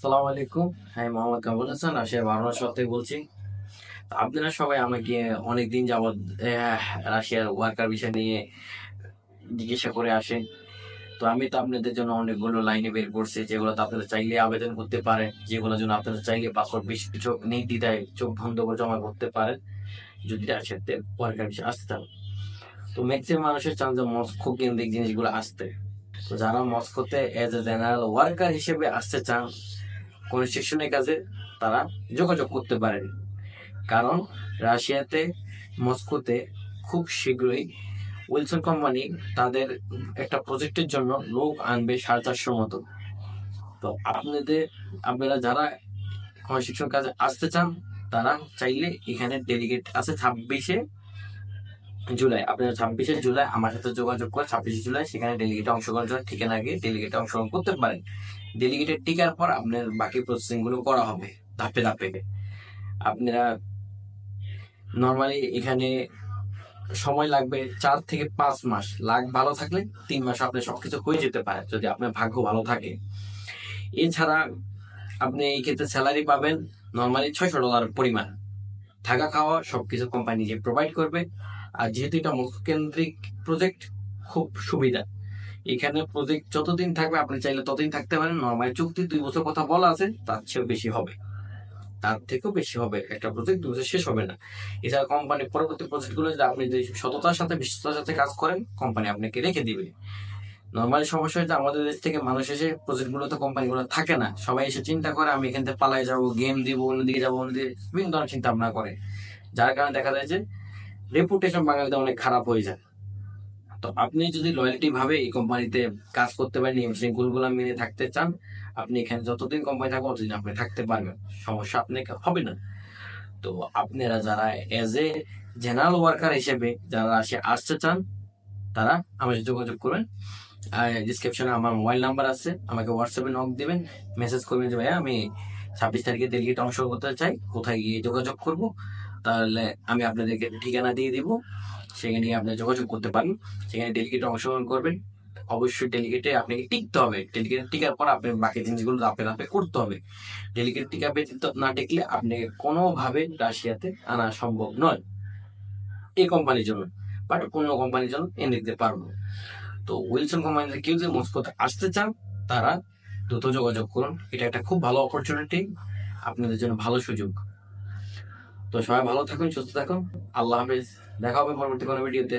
আসসালামু আলাইকুম। হ্যাঁ, মোহাম্মদ কামরুল হাসান রাশিয়ার বার্মা শহর থেকে বলছি। তো আপনারা সবাই আমাকে অনেকদিন যাবৎ রাশিয়ার ওয়ার্কার বিষয় নিয়ে জিজ্ঞাসা করে আসেন। তো আমি তো আপনাদের জন্য অনেকগুলো লাইনে বের করছি, যেগুলো তো আপনারা চাইলে আবেদন করতে পারেন, যেগুলোর জন্য আপনারা চাইলে পাসপোর্ট বেশি চোখ নির্দ্বিধায় চোখ বন্ধ করে জমা করতে পারেন যদি রাশিয়াতে ওয়ার্কার বিষয় আসতে চান। তো ম্যাক্সিমাম মানুষের চান যে মস্কো কেন্দ্রিক জিনিসগুলো আসতে। তো যারা মস্কোতে এজ এ জেনারেল ওয়ার্কার হিসেবে আসতে চান কনস্ট্রাকশনের কাজে, তারা যোগাযোগ করতে পারেন। কারণ রাশিয়াতে মস্কোতে খুব শীঘ্রই উইলসন কোম্পানি তাদের একটা প্রজেক্টের জন্য লোক আনবে 450 মতো। তো আপনারা যারা কনস্ট্রাকশন কাজে আসতে চান, তারা চাইলে এখানে ডেলিগেট আছে 26শে জুলাই। আপনারা 26শে জুলাই আমার সাথে যোগাযোগ করে 26শে জুলাই সেখানে ডেলিগেটে অংশগ্রহণ করার ঠিকানা গিয়ে ডেলিগেটে অংশগ্রহণ করতে পারেন। ডেলিগেটের টিকার পর আপনার বাকি প্রসেসিং গুলো করা হবে ধাপে ধাপে। আপনারা নর্মালি এখানে সময় লাগবে 4 থেকে 5 মাস, লাখ ভালো থাকলে 3 মাস আপনার সবকিছু হয়ে যেতে পারে যদি আপনার ভাগ্য ভালো থাকে। এছাড়া আপনি এই ক্ষেত্রে স্যালারি পাবেন নর্মালি $600 পরিমাণ। থাকা খাওয়া সবকিছু কোম্পানি নিজে প্রোভাইড করবে। আর যেহেতু এটা মস্কো কেন্দ্রিক প্রজেক্ট, খুব সুবিধা। এখানে প্রজেক্ট যতদিন থাকবে আপনি চাইলে ততদিন থাকতে পারেন। নর্মালি চুক্তি 2 বছর কথা বলা আছে, তার চেয়েও বেশি হবে, তার থেকেও বেশি হবে। একটা প্রজেক্ট 2 বছর শেষ হবে না। এছাড়া কোম্পানির পরবর্তী প্রজেক্ট গুলো যদি আপনি যদি সততার সাথে বিশ্বস্ততার সাথে কাজ করেন, কোম্পানি আপনাকে রেখে দিবে। নর্মালি সমস্যা হচ্ছে আমাদের দেশ থেকে মানুষ এসে প্রজেক্ট গুলোতে কোম্পানিগুলো থাকে না, সবাই এসে চিন্তা করে আমি এখান থেকে পালাই যাবো, গেম দিব, অন্যদিকে যাবো, অন্যদিকে বিভিন্ন ধরনের চিন্তা ভাবনা করে, যার কারণে দেখা যায় যে রেপুটেশন বাঙালিতে অনেক খারাপ হয়ে যায়। তো আপনি যদি লয়্যালটি ভাবে এই কোম্পানিতে কাজ করতে পারেন, নিয়ম শৃঙ্খলগুলো মেনে থাকতে চান, আপনি এখানে যতদিন কোম্পানি থাকবে ততদিন আপনি থাকতে পারবেন, সমস্যা আপনাকে হবে না। তো আপনারা যারা এজ এ জেনারেল ওয়ার্কার হিসেবে যারা রাশিয়া আসতে চান, তারা আমার সাথে যোগাযোগ করবেন। আর ডিসক্রিপশনে আমার মোবাইল নাম্বার আছে, আমাকে হোয়াটসঅ্যাপে নক দিবেন, মেসেজ করবেন যে ভাইয়া আমি 26 তারিখে ডেলিগেট অংশগ্রহণ করতে চাই, কোথায় গিয়ে যোগাযোগ করব। তাহলে আমি আপনাদেরকে ঠিকানা দিয়ে দিব, সেখানে গিয়ে আপনি যোগাযোগ করতে পারেন। সেখানে ডেলিগেটে অংশগ্রহণ করবেন। অবশ্যই ডেলিগেটে আপনাকে টিকতে হবে। ডেলিগেট টিকার পর আপনি বাকি জিনিসগুলো ধাপে ধাপে করতে হবে। ডেলিগেট টিকা ব্যতীত না টিকলে আপনাকে কোনোভাবে রাশিয়াতে আনা সম্ভব নয় এই কোম্পানির জন্য। বাট অন্য কোম্পানির জন্য এনে দিতে পারবো। তো উইলসন কোম্পানিতে কেউ যদি মস্কোতে আসতে চান, তারা দ্রুত যোগাযোগ করুন। এটা একটা খুব ভালো অপরচুনিটি, আপনাদের জন্য ভালো সুযোগ। তো সবাই ভালো থাকুন, সুস্থ থাকুন। আল্লাহ হাফেজ। দেখা হবে পরবর্তী কোনো ভিডিওতে।